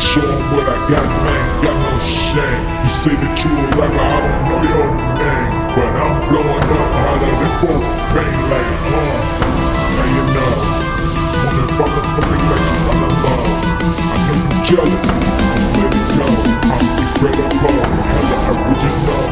show 'em what I got, man, got no shame. You say that you a rapper, I don't know your name, but I'm blowing up out of the boat, bang like now you know. When the motherfucking legends on the low, I know you jealous, let it go. I'm incredible, hella original.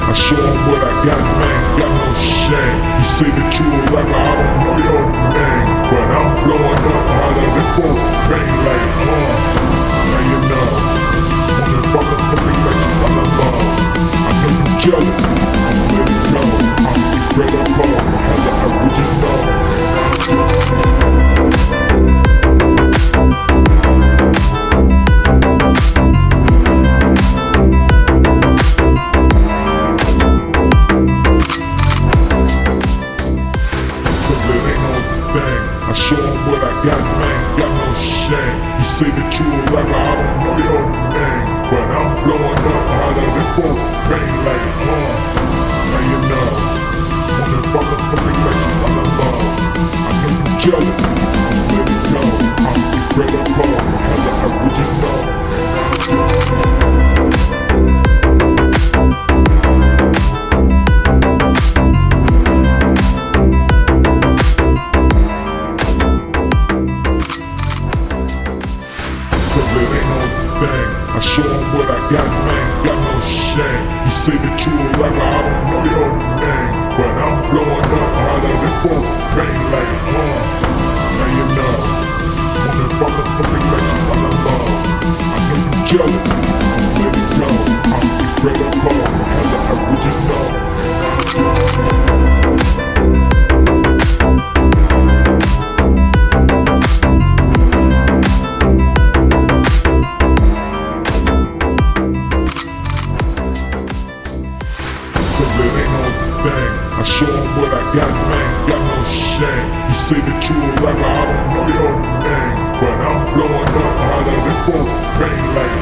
I show 'em what I got, man, got no shame. You say that you a rapper, I don't know your name, but I'm blowing up out of the boat, bang like now you know. When the motherfucking legends on the low, I know you jealous, let it go. I'm incredible, hella original. I show 'em what I got, man, got no shame. You say that you a rapper, I don't know your name, but I'm blowing up out of the boat, bang like now you know. When the motherfucking legends on the low, I know you jealous, let it go. I'm incredible, hella original. I show 'em what I got, man, got no shame. You say that you a rapper, I don't know your name, but I'm blowing up out of the boat, bang like now you know. When the motherfucking legends on the low, I know you jealous, let it go. I'm incredible, hella original. I show 'em what I got, man, got no shame. You say that you a rapper, I don't know your name, but I'm blowing up out of the boat, bang like